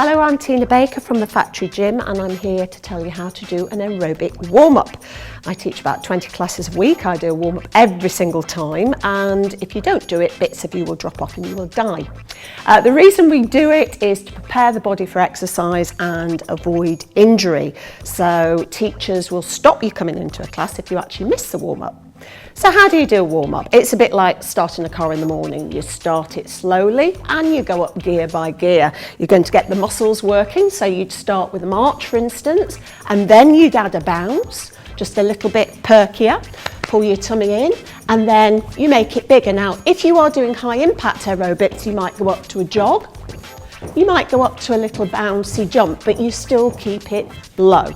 Hello, I'm Tina Baker from the Factory Gym and I'm here to tell you how to do an aerobic warm-up. I teach about 20 classes a week. I do a warm-up every single time, and if you don't do it, bits of you will drop off and you will die. The reason we do it is to prepare the body for exercise and avoid injury. So teachers will stop you coming into a class if you actually miss the warm-up. So how do you do a warm-up? It's a bit like starting a car in the morning. You start it slowly and you go up gear by gear. You're going to get the muscles working, so you'd start with a march, for instance, and then you'd add a bounce, just a little bit perkier, pull your tummy in, and then you make it bigger. Now, if you are doing high impact aerobics, you might go up to a jog, you might go up to a little bouncy jump, but you still keep it low.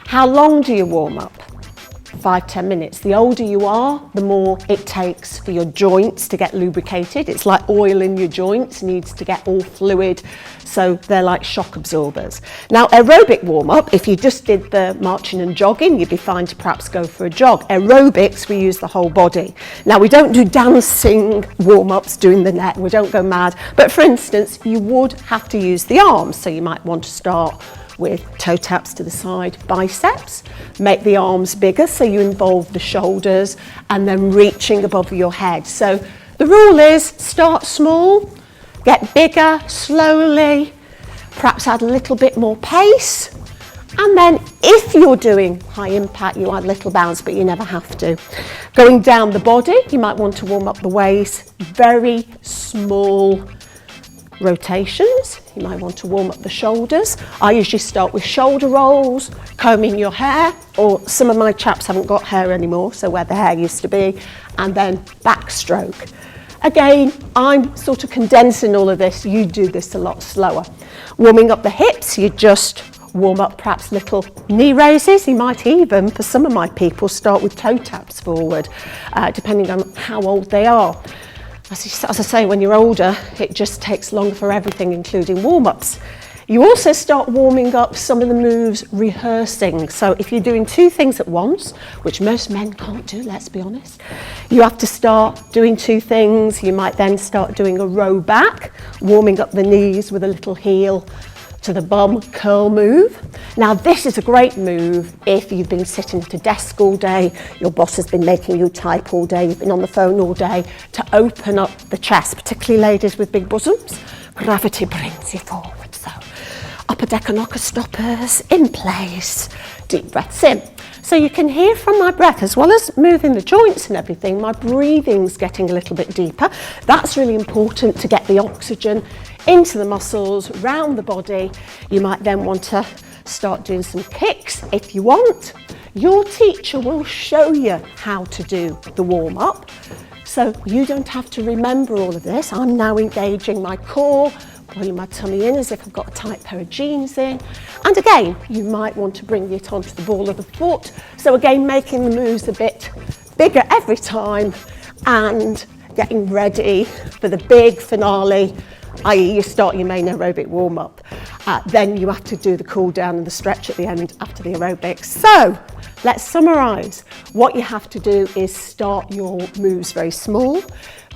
How long do you warm up? 5-10 minutes. The older you are, the more it takes for your joints to get lubricated. It's like oil in your joints, needs to get all fluid, so they're like shock absorbers. Now, aerobic warm-up, if you just did the marching and jogging, you'd be fine to perhaps go for a jog. Aerobics, we use the whole body. Now, we don't do dancing warm-ups doing the neck, we don't go mad, but for instance, you would have to use the arms, so you might want to start with toe taps to the side, biceps, make the arms bigger so you involve the shoulders, and then reaching above your head. So the rule is start small, get bigger slowly, perhaps add a little bit more pace, and then if you're doing high impact, you add little bounce, but you never have to. Going down the body, you might want to warm up the waist, very small rotations. You might want to warm up the shoulders. I usually start with shoulder rolls, combing your hair, or some of my chaps haven't got hair anymore, so where the hair used to be, and then backstroke. Again, I'm sort of condensing all of this. You do this a lot slower. Warming up the hips, you just warm up perhaps little knee raises. You might even, for some of my people, start with toe taps forward, depending on how old they are. As I say, when you're older, it just takes longer for everything, including warm-ups. You also start warming up some of the moves rehearsing. So if you're doing two things at once, which most men can't do, let's be honest, you have to start doing two things. You might then start doing a row back, warming up the knees with a little heel to the bum curl move. Now, this is a great move if you've been sitting at a desk all day, your boss has been making you type all day, you've been on the phone all day, to open up the chest, particularly ladies with big bosoms. Gravity brings you forward. So upper decker knocker stoppers in place, deep breaths in. So you can hear from my breath, as well as moving the joints and everything, my breathing's getting a little bit deeper. That's really important to get the oxygen into the muscles, round the body. You might then want to start doing some kicks if you want. Your teacher will show you how to do the warm-up, so you don't have to remember all of this. I'm now engaging my core, pulling my tummy in as if I've got a tight pair of jeans in. And again, you might want to bring it onto the ball of the foot. So again, making the moves a bit bigger every time and getting ready for the big finale, i.e. you start your main aerobic warm-up. Then you have to do the cool down and the stretch at the end after the aerobics. So let's summarise. What you have to do is start your moves very small,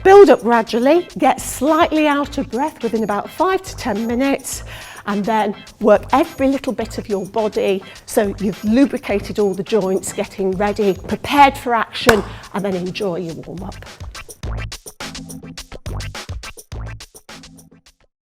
build up gradually, get slightly out of breath within about 5 to 10 minutes, and then work every little bit of your body so you've lubricated all the joints, getting ready, prepared for action, and then enjoy your warm-up.